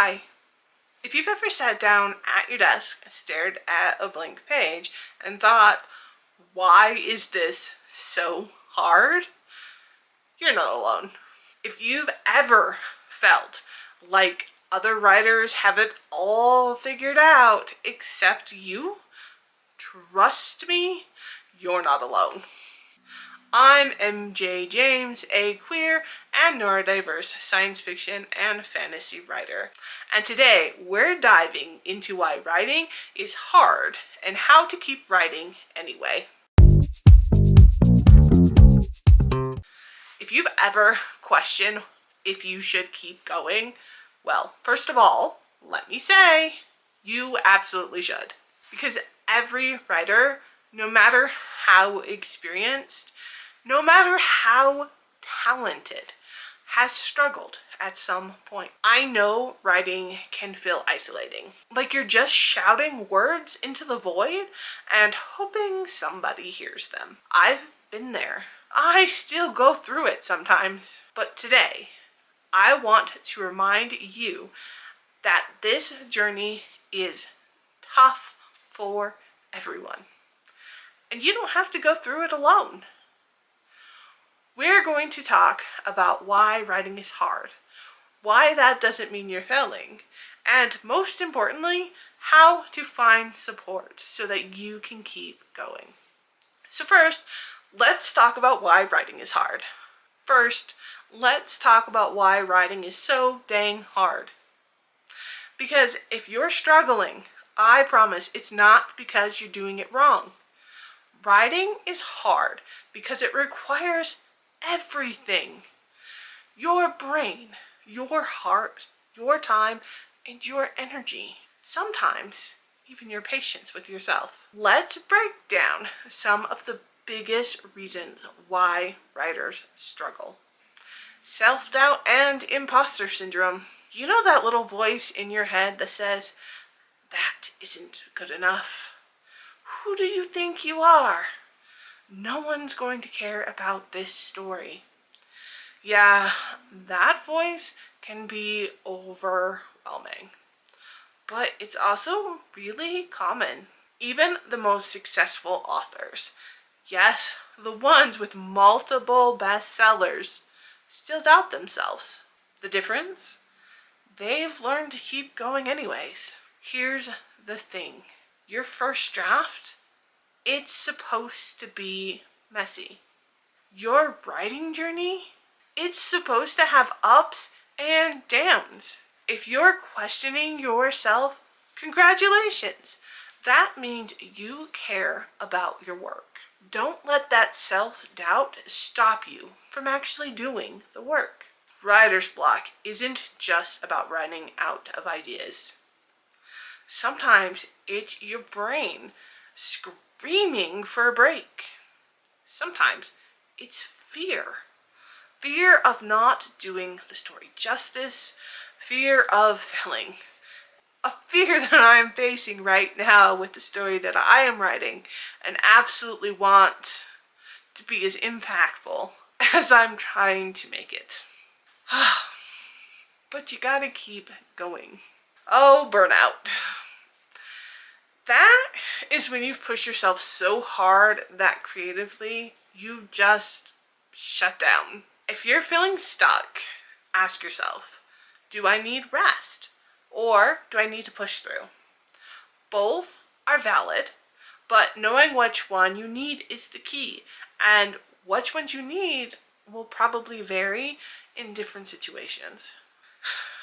Hi! If you've ever sat down at your desk, stared at a blank page, and thought, why is this so hard? You're not alone. If you've ever felt like other writers have it all figured out except you, trust me, you're not alone. I'm MJ James, a queer and neurodiverse science fiction and fantasy writer. And today we're diving into why writing is hard and how to keep writing anyway. If you've ever questioned if you should keep going, well, first of all, let me say, you absolutely should. Because every writer, no matter how experienced, no matter how talented, has struggled at some point. I know writing can feel isolating. Like you're just shouting words into the void and hoping somebody hears them. I've been there. I still go through it sometimes. But today, I want to remind you that this journey is tough for everyone. And you don't have to go through it alone. We're going to talk about why writing is hard, why that doesn't mean you're failing, and most importantly, how to find support so that you can keep going. So first, let's talk about why writing is hard. First, let's talk about why writing is so dang hard. Because if you're struggling, I promise it's not because you're doing it wrong. Writing is hard because it requires everything. Your brain, your heart, your time, and your energy. Sometimes even your patience with yourself. Let's break down some of the biggest reasons why writers struggle. Self-doubt and imposter syndrome. You know that little voice in your head that says, that isn't good enough. Who do you think you are? No one's going to care about this story. Yeah, that voice can be overwhelming, but it's also really common. Even the most successful authors, yes, the ones with multiple bestsellers, still doubt themselves. The difference? They've learned to keep going anyways. Here's the thing. Your first draft, it's supposed to be messy. Your writing journey, it's supposed to have ups and downs. If you're questioning yourself, congratulations. That means you care about your work. Don't let that self-doubt stop you from actually doing the work. Writer's block isn't just about running out of ideas. Sometimes it's your brain screaming for a break. Sometimes it's fear. Fear of not doing the story justice, fear of failing. A fear that I am facing right now with the story that I am writing and absolutely want to be as impactful as I'm trying to make it. But you gotta keep going. Oh, burnout. That is when you've pushed yourself so hard that creatively you just shut down. If you're feeling stuck, ask yourself, do I need rest or do I need to push through? Both are valid, but knowing which one you need is the key, and which ones you need will probably vary in different situations.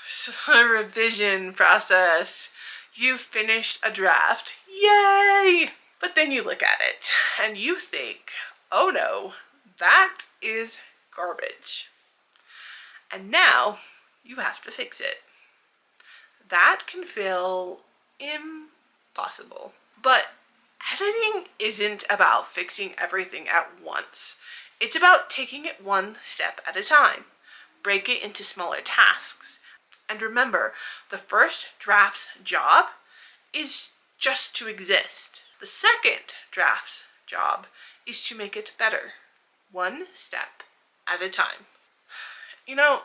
So the revision process. You've finished a draft. Yay! But then you look at it and you think, oh no, that is garbage. And now you have to fix it. That can feel impossible. But editing isn't about fixing everything at once. It's about taking it one step at a time. Break it into smaller tasks. And remember, the first draft's job is just to exist. The second draft job is to make it better, one step at a time. You know,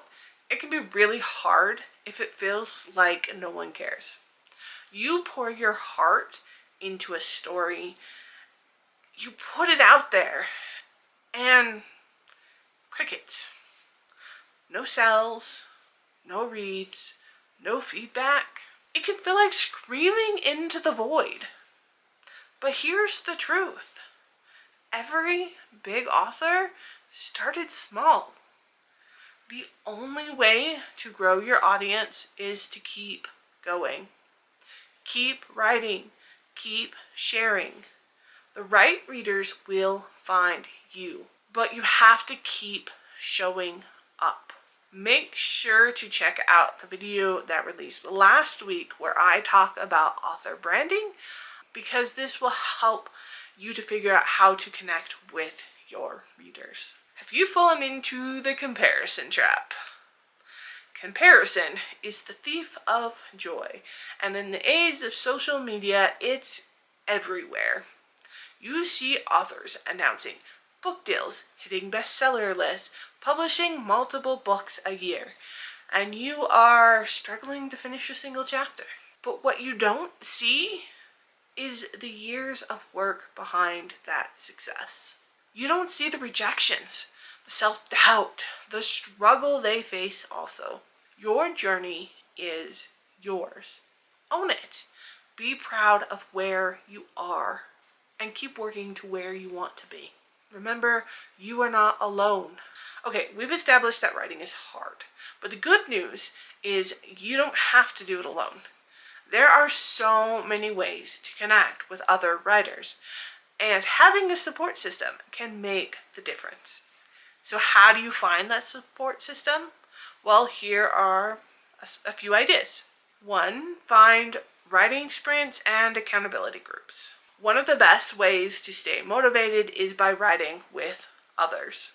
it can be really hard if it feels like no one cares. You pour your heart into a story, you put it out there, and crickets. No sales, no reads, no feedback. It can feel like screaming into the void. But here's the truth. Every big author started small. The only way to grow your audience is to keep going. Keep writing. Keep sharing. The right readers will find you, but you have to keep showing up. Make sure to check out the video that released last week where I talk about author branding, because this will help you to figure out how to connect with your readers. Have you fallen into the comparison trap? Comparison is the thief of joy, and in the age of social media, it's everywhere. You see authors announcing book deals, hitting bestseller lists, publishing multiple books a year, and you are struggling to finish a single chapter. But what you don't see is the years of work behind that success. You don't see the rejections, the self-doubt, the struggle they face also. Your journey is yours. Own it. Be proud of where you are and keep working to where you want to be. Remember, you are not alone. Okay, we've established that writing is hard, but the good news is you don't have to do it alone. There are so many ways to connect with other writers, and having a support system can make the difference. So how do you find that support system? Well, here are a few ideas. 1, find writing sprints and accountability groups. One of the best ways to stay motivated is by writing with others.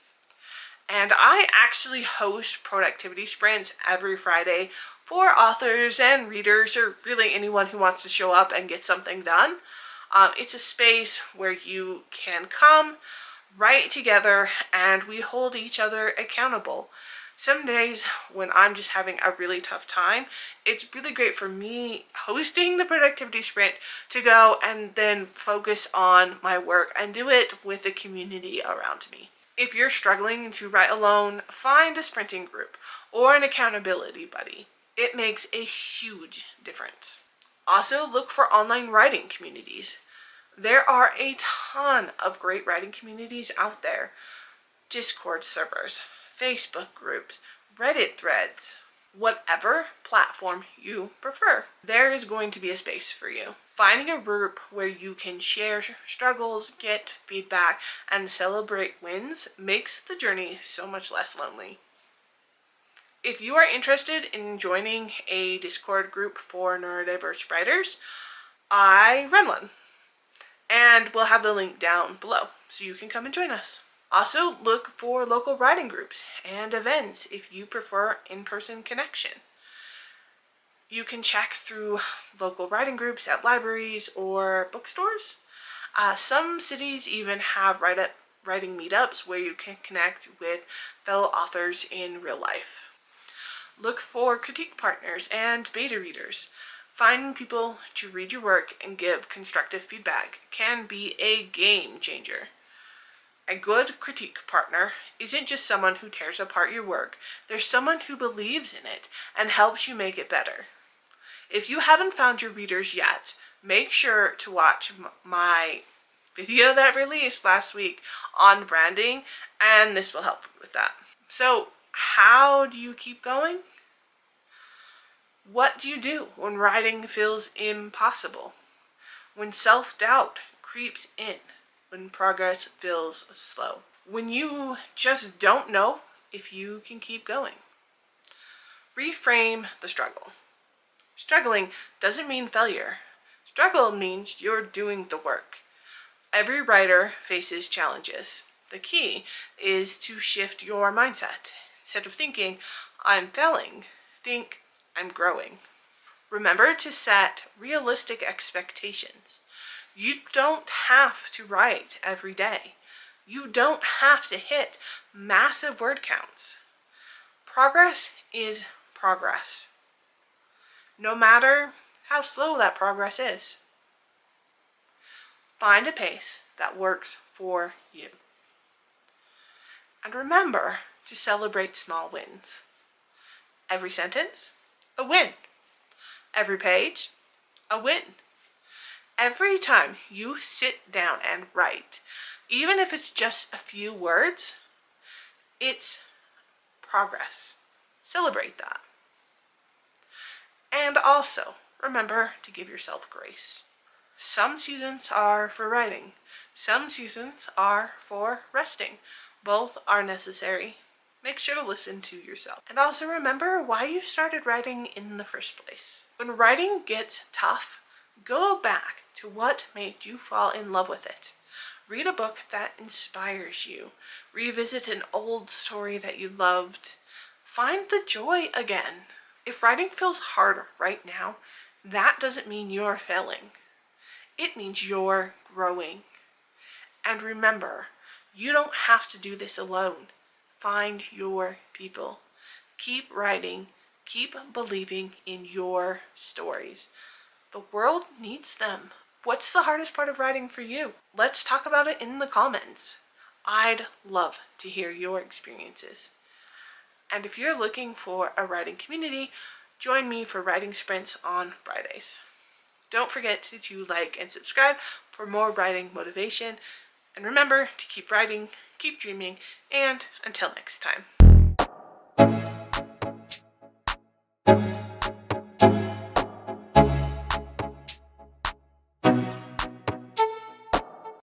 And I actually host productivity sprints every Friday for authors and readers, or really anyone who wants to show up and get something done. It's a space where you can come, write together, and we hold each other accountable. Some days when I'm just having a really tough time, it's really great for me hosting the productivity sprint to go and then focus on my work and do it with the community around me. If you're struggling to write alone, find a sprinting group or an accountability buddy. It makes a huge difference. Also, look for online writing communities. There are a ton of great writing communities out there. Discord servers, Facebook groups, Reddit threads, whatever platform you prefer. There is going to be a space for you. Finding a group where you can share struggles, get feedback, and celebrate wins makes the journey so much less lonely. If you are interested in joining a Discord group for neurodiverse writers, I run one. And we'll have the link down below so you can come and join us. Also, look for local writing groups and events if you prefer in-person connection. You can check through local writing groups at libraries or bookstores. Some cities even have writing meetups where you can connect with fellow authors in real life. Look for critique partners and beta readers. Finding people to read your work and give constructive feedback can be a game changer. A good critique partner isn't just someone who tears apart your work. They're someone who believes in it and helps you make it better. If you haven't found your readers yet, make sure to watch my video that released last week on branding, and this will help with that. So, how do you keep going? What do you do when writing feels impossible? When self-doubt creeps in? When progress feels slow? When you just don't know if you can keep going? Reframe the struggle. Struggling doesn't mean failure. Struggle means you're doing the work. Every writer faces challenges. The key is to shift your mindset. Instead of thinking, I'm failing, think, I'm growing. Remember to set realistic expectations. You don't have to write every day. You don't have to hit massive word counts. Progress is progress. no matter how slow that progress is. Find a pace that works for you. And remember to celebrate small wins. Every sentence, a win. Every page, a win. Every time you sit down and write, even if it's just a few words, it's progress. Celebrate that. And also, remember to give yourself grace. Some seasons are for writing. Some seasons are for resting. Both are necessary. Make sure to listen to yourself. And also remember why you started writing in the first place. When writing gets tough, go back to what made you fall in love with it. Read a book that inspires you. Revisit an old story that you loved. Find the joy again. If writing feels hard right now, that doesn't mean you're failing. It means you're growing. And remember, you don't have to do this alone. Find your people. Keep writing. Keep believing in your stories. The world needs them. What's the hardest part of writing for you? Let's talk about it in the comments. I'd love to hear your experiences. And if you're looking for a writing community, join me for writing sprints on Fridays. Don't forget to like and subscribe for more writing motivation. And remember to keep writing, keep dreaming, and until next time.